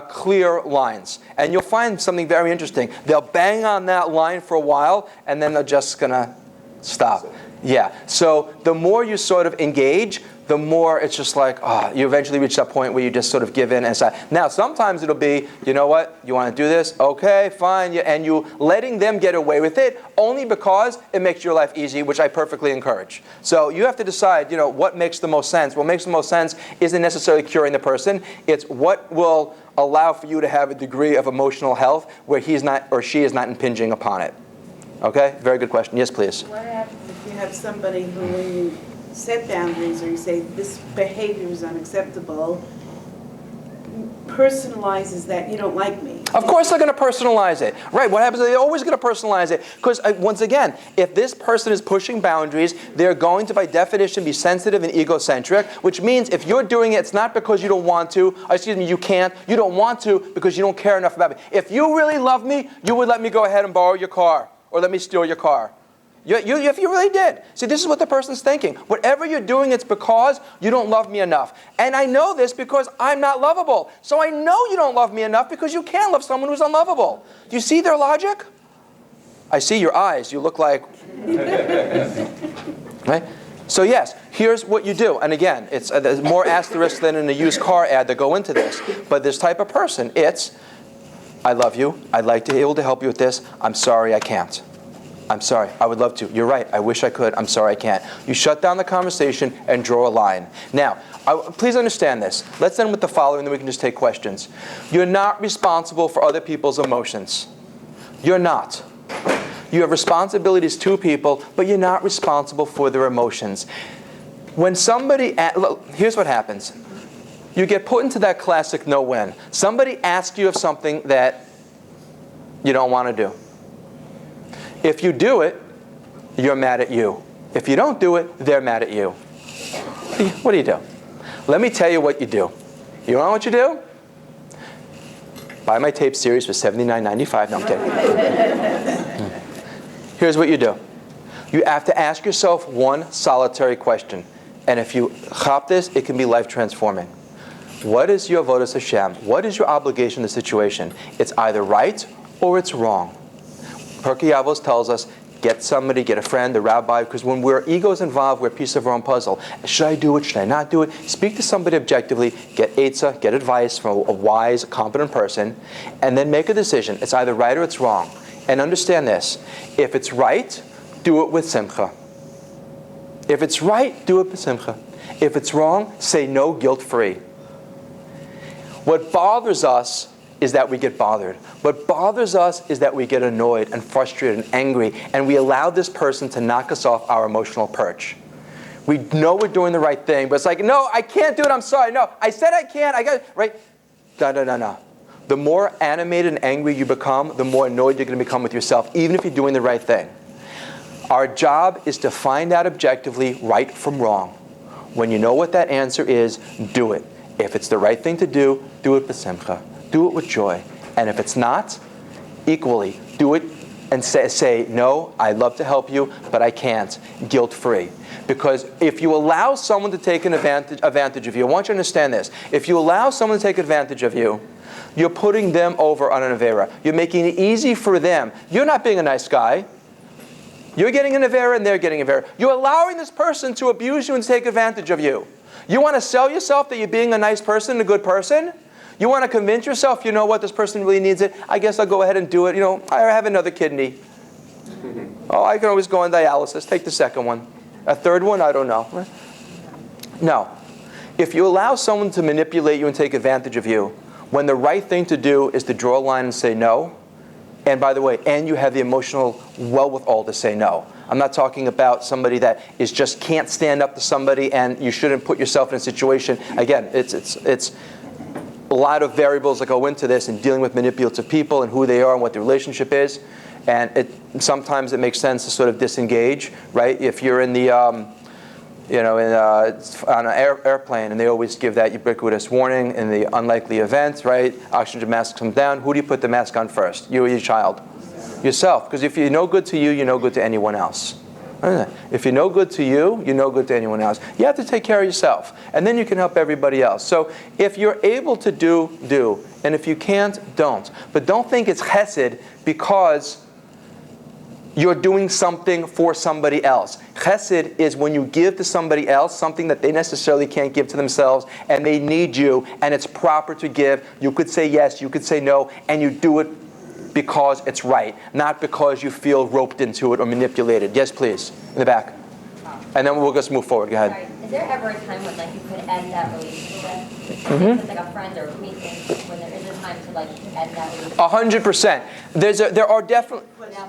clear lines. And you'll find something very interesting. They'll bang on that line for a while, and then they're just going to stop. Yeah. So the more you sort of engage, the more it's just like, you eventually reach that point where you just sort of give in and say. Now, sometimes it'll be, you know what, you want to do this? Okay, fine. And you letting them get away with it only because it makes your life easy, which I perfectly encourage. So you have to decide, what makes the most sense. What makes the most sense isn't necessarily curing the person. It's what will allow for you to have a degree of emotional health where he's not or she is not impinging upon it. Okay? Very good question. Yes, please. What happens if you have somebody who, when you set boundaries or you say this behavior is unacceptable, personalizes that you don't like me? Of course they're going to personalize it. Right, what happens is they're always going to personalize it. Because, once again, if this person is pushing boundaries, they're going to, by definition, be sensitive and egocentric, which means if you're doing it, it's not because you don't want to, you can't, you don't want to because you don't care enough about me. If you really love me, you would let me go ahead and borrow your car or let me steal your car. If you really did. See, this is what the person's thinking. Whatever you're doing, it's because you don't love me enough. And I know this because I'm not lovable. So I know you don't love me enough because you can't love someone who's unlovable. Do you see their logic? I see your eyes. You look like... Right? So yes, here's what you do. And again, there's more asterisks than in a used car ad that go into this. But this type of person, it's, I love you. I'd like to be able to help you with this. I'm sorry, I can't. I'm sorry, I would love to. You're right, I wish I could. I'm sorry, I can't. You shut down the conversation and draw a line. Now, please understand this. Let's end with the following, then we can just take questions. You're not responsible for other people's emotions. You're not. You have responsibilities to people, but you're not responsible for their emotions. When somebody, look, here's what happens. You get put into that classic no-win. Somebody asks you of something that you don't want to do. If you do it, you're mad at you. If you don't do it, they're mad at you. What do you do? Let me tell you what you do. You know what you do? Buy my tape series for $79.95. No, I'm kidding. Here's what you do. You have to ask yourself one solitary question. And if you chop this, it can be life transforming. What is your avodas Hashem? What is your obligation in the situation? It's either right or it's wrong. Pirkei Avos tells us, get somebody, get a friend, a rabbi, because when we're egos involved, we're a piece of our own puzzle. Should I do it? Should I not do it? Speak to somebody objectively, get eitzah, get advice from a wise, competent person, and then make a decision. It's either right or it's wrong. And understand this. If it's right, do it with simcha. If it's right, do it with simcha. If it's wrong, say no guilt-free. What bothers us is that we get bothered. What bothers us is that we get annoyed and frustrated and angry, and we allow this person to knock us off our emotional perch. We know we're doing the right thing, but it's like, no, I can't do it, I'm sorry. No, I said I can't, I got it, right? No. The more animated and angry you become, the more annoyed you're going to become with yourself, even if you're doing the right thing. Our job is to find out objectively right from wrong. When you know what that answer is, do it. If it's the right thing to do it with simcha. Do it with joy. And if it's not, equally, do it and say, no, I'd love to help you, but I can't, guilt-free. Because if you allow someone to take an advantage of you, I want you to understand this. If you allow someone to take advantage of you, you're putting them over on an avera. You're making it easy for them. You're not being a nice guy. You're getting an avera and they're getting an avera. You're allowing this person to abuse you and take advantage of you. You want to sell yourself that you're being a nice person, a good person? You want to convince yourself, you know what, this person really needs it. I guess I'll go ahead and do it. I have another kidney. Oh, I can always go on dialysis. Take the second one. A third one, I don't know. No. If you allow someone to manipulate you and take advantage of you, when the right thing to do is to draw a line and say no, And by the way, and you have the emotional wherewithal to say no. I'm not talking about somebody that is just can't stand up to somebody, and you shouldn't put yourself in a situation. Again, it's a lot of variables that go into this and dealing with manipulative people and who they are and what the relationship is. And sometimes it makes sense to sort of disengage, right? If you're in the, on an airplane and they always give that ubiquitous warning in the unlikely event, right? Oxygen mask comes down. Who do you put the mask on first? You or your child? Yourself. Because if you're no good to you, you're no good to anyone else. If you're no good to you, you're no good to anyone else. You have to take care of yourself. And then you can help everybody else. So if you're able to do. And if you can't, don't. But don't think it's chesed because you're doing something for somebody else. Chesed is when you give to somebody else something that they necessarily can't give to themselves, and they need you, and it's proper to give. You could say yes, you could say no, and you do it because it's right, not because you feel roped into it or manipulated. Yes, please, in the back. And then we'll just move forward. Go ahead. Sorry. Is there ever a time when you could end that relationship? It's like a friend or a acquaintance, when there is a time to end that relationship? 100%. There are definitely.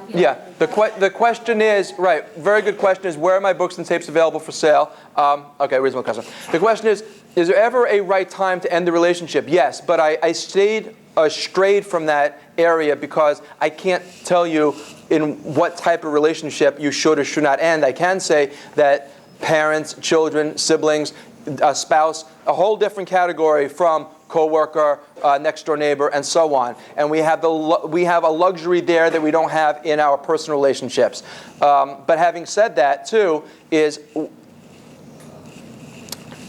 Yeah. The question is right. Very good question is, where are my books and tapes available for sale? Okay, reasonable question. The question is there ever a right time to end the relationship? Yes, but I strayed from that area because I can't tell you in what type of relationship you should or should not end. I can say that parents, children, siblings, a spouse, a whole different category from coworker, next door neighbor, and so on. And we have a luxury there that we don't have in our personal relationships. But having said that, too, is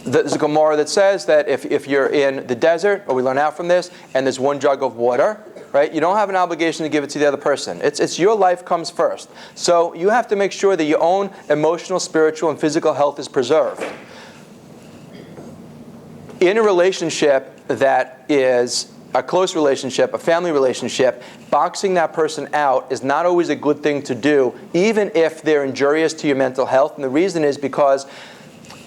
there's a Gemara that says that if you're in the desert, or we learn out from this, and there's one jug of water, right? You don't have an obligation to give it to the other person. It's your life comes first. So you have to make sure that your own emotional, spiritual, and physical health is preserved. In a relationship that is a close relationship, a family relationship, boxing that person out is not always a good thing to do, even if they're injurious to your mental health. And the reason is because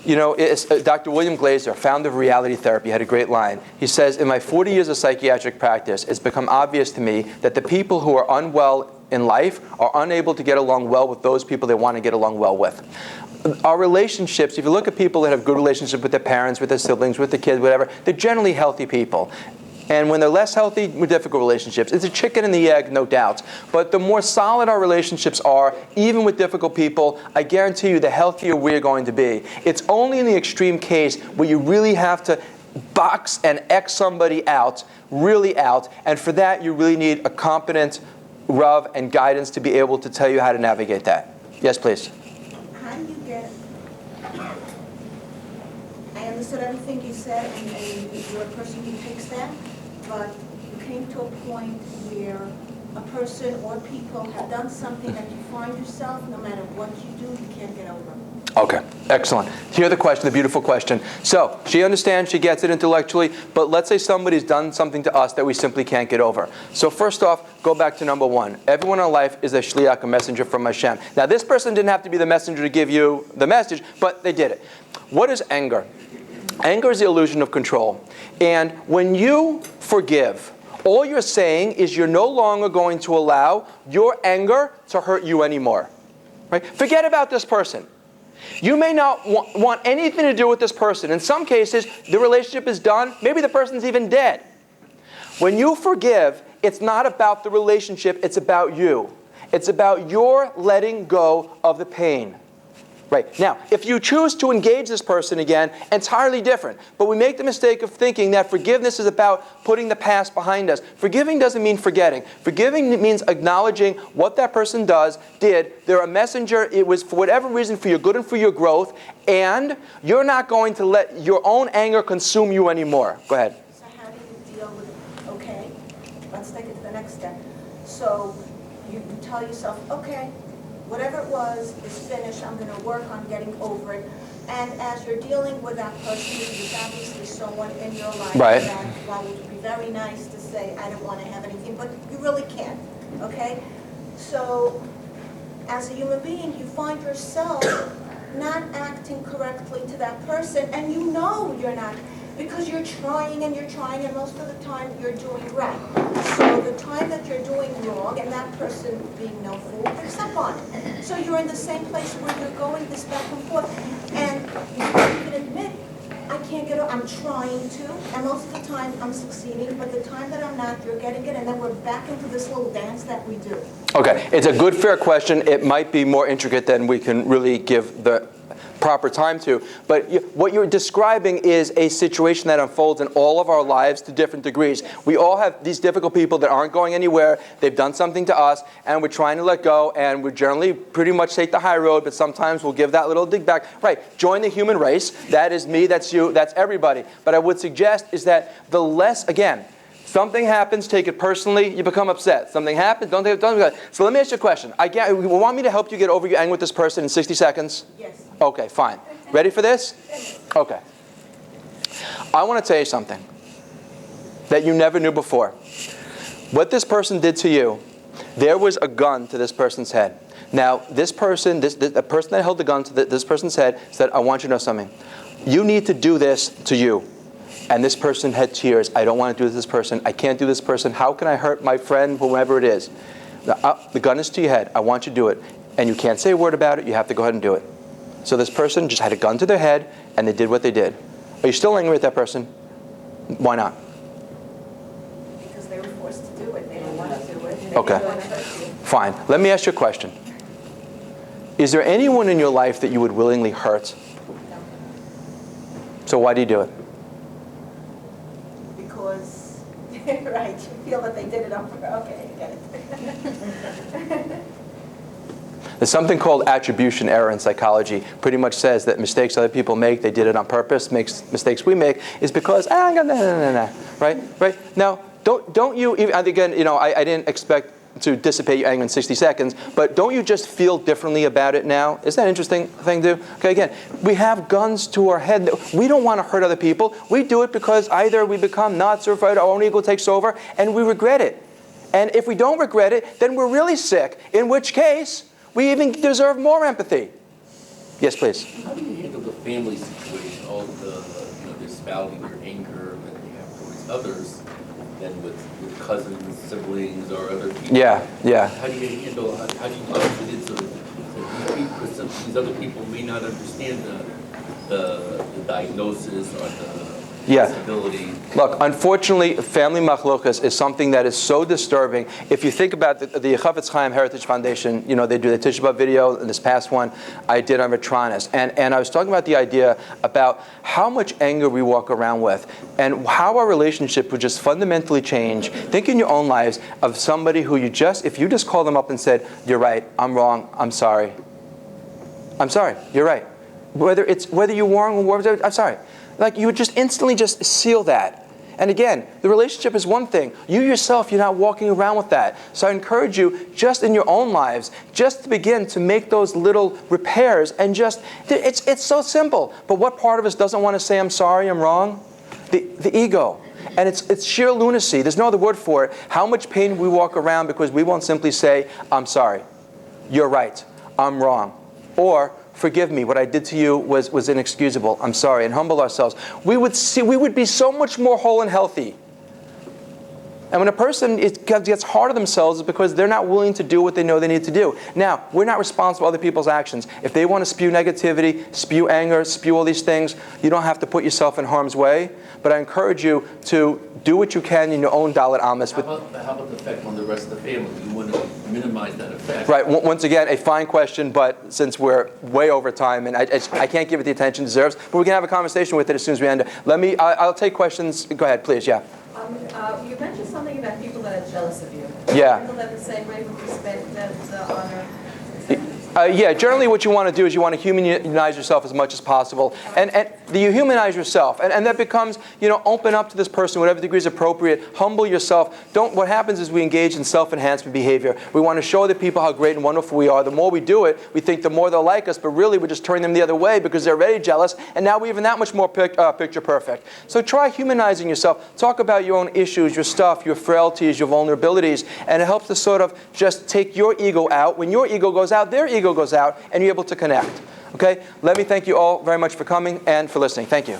Dr. William Glazer, founder of reality therapy, had a great line. He says, in my 40 years of psychiatric practice, it's become obvious to me that the people who are unwell in life are unable to get along well with those people they want to get along well with. Our relationships, if you look at people that have good relationships with their parents, with their siblings, with their kids, whatever, they're generally healthy people. And when they're less healthy, more difficult relationships. It's a chicken and the egg, no doubt. But the more solid our relationships are, even with difficult people, I guarantee you the healthier we're going to be. It's only in the extreme case where you really have to box and X somebody out, really out. And for that, you really need a competent Rav and guidance to be able to tell you how to navigate that. Yes, please. How do you get... I understood everything you said, and you're a person who takes that, but you came to a point where a person or people have done something that you find yourself, no matter what you do, you can't get over. Okay, excellent. Here's the question, the beautiful question. So, she understands, she gets it intellectually, but let's say somebody's done something to us that we simply can't get over. So first off, go back to number one. Everyone in our life is a shliach, a messenger from Hashem. Now, this person didn't have to be the messenger to give you the message, but they did it. What is anger? Anger is the illusion of control. And when you forgive, all you're saying is you're no longer going to allow your anger to hurt you anymore. Right? Forget about this person. You may not want anything to do with this person. In some cases, the relationship is done. Maybe the person's even dead. When you forgive, it's not about the relationship. It's about you. It's about your letting go of the pain. Right. Now, if you choose to engage this person again, entirely different. But we make the mistake of thinking that forgiveness is about putting the past behind us. Forgiving doesn't mean forgetting. Forgiving means acknowledging what that person did. They're a messenger. It was for whatever reason for your good and for your growth. And you're not going to let your own anger consume you anymore. Go ahead. So how do you deal with, okay, let's take it to the next step. So you tell yourself, okay, whatever it was is finished. I'm going to work on getting over it. And as you're dealing with that person, there's obviously someone in your life right. that, while it would be very nice to say, I don't want to have anything, but you really can't, okay? So as a human being, you find yourself not acting correctly to that person, and you know you're not. because you're trying and most of the time you're doing right. So the time that you're doing wrong and that person being no fool picks up on it. So you're in the same place where you're going this back and forth. And you can admit, I can't get it, I'm trying to, and most of the time I'm succeeding, but the time that I'm not, you're getting it, and then we're back into this little dance that we do. Okay, it's a good, fair question. It might be more intricate than we can really give the proper time to. But what you're describing is a situation that unfolds in all of our lives to different degrees. We all have these difficult people that aren't going anywhere. They've done something to us, and we're trying to let go, and we generally pretty much take the high road, but sometimes we'll give that little dig back. Right, join the human race. That is me, that's you, that's everybody. But I would suggest is that the less, again, something happens, take it personally, you become upset. Something happens, don't take it. So let me ask you a question. You want me to help you get over your anger with this person in 60 seconds? Yes. Okay, fine. Ready for this? Okay. I want to tell you something that you never knew before. What this person did to you, there was a gun to this person's head. Now, this person, the person that held the gun to this person's head said, I want you to know something. You need to do this to you. And this person had tears. I don't want to do this to this person. I can't do this person. How can I hurt my friend, whoever it is? The gun is to your head. I want you to do it. And you can't say a word about it. You have to go ahead and do it. So this person just had a gun to their head, and they did what they did. Are you still angry at that person? Why not? Because they were forced to do it. They didn't want to do it. Okay. Fine. Let me ask you a question. Is there anyone in your life that you would willingly hurt? So why do you do it? Because, right, you feel that they did it on purpose. Okay, I get it. There's something called attribution error in psychology. Pretty much says that mistakes other people make, they did it on purpose. Mistakes we make is because, right? Now, don't you, again, I didn't expect to dissipate your anger in 60 seconds, but don't you just feel differently about it now? Isn't that an interesting thing to do? Okay, again, we have guns to our head. We don't want to hurt other people. We do it because either we become nuts or our own ego takes over, and we regret it. And if we don't regret it, then we're really sick, in which case, we even deserve more empathy. Yes, please. How do you handle the family situation, all the, the spouting your anger that you have towards others, than with cousins, siblings, or other people? Yeah. How do you handle, how do you balance it so that these other people may not understand the diagnosis or the disability? Look, unfortunately, family machlokas is something that is so disturbing. If you think about the Chavetz Chaim Heritage Foundation, they do the Tisha B'Av video, and this past one I did on Vetranis. And I was talking about the idea about how much anger we walk around with and how our relationship would just fundamentally change. Think in your own lives of somebody who if you just called them up and said, you're right, I'm wrong, I'm sorry. I'm sorry, you're right. Whether you're wrong or whatever, I'm sorry. Like, you would just instantly just seal that. And again, the relationship is one thing. You yourself, you're not walking around with that. So I encourage you, just in your own lives, just to begin to make those little repairs and it's so simple. But what part of us doesn't want to say, I'm sorry, I'm wrong? The ego. And it's sheer lunacy. There's no other word for it. How much pain we walk around because we won't simply say, I'm sorry. You're right. I'm wrong. Or, forgive me, what I did to you was inexcusable. I'm sorry, and humble ourselves. We would be so much more whole and healthy. And when a person gets hard on themselves, it's because they're not willing to do what they know they need to do. Now, we're not responsible for other people's actions. If they want to spew negativity, spew anger, spew all these things, you don't have to put yourself in harm's way. But I encourage you to do what you can in your own Dalet Amos. How about the effect on the rest of the family? You want to minimize that effect. Right. Once again, a fine question, but since we're way over time, and I can't give it the attention it deserves, but we can have a conversation with it as soon as we end. I'll take questions. Go ahead, please. Yeah. You mentioned something about people that are jealous of you. Yeah. Handle that the same way with respect and honor. Generally what you want to do is you want to humanize yourself as much as possible. And you humanize yourself. And that becomes, open up to this person, whatever degree is appropriate. Humble yourself. What happens is we engage in self-enhancement behavior. We want to show the people how great and wonderful we are. The more we do it, we think the more they'll like us, but really we're just turning them the other way because they're already jealous, and now we're even that much more picture perfect. So try humanizing yourself. Talk about your own issues, your stuff, your frailties, your vulnerabilities, and it helps to sort of just take your ego out. When your ego goes out, their ego goes out, and you're able to connect. Okay? Let me thank you all very much for coming and for listening. Thank you.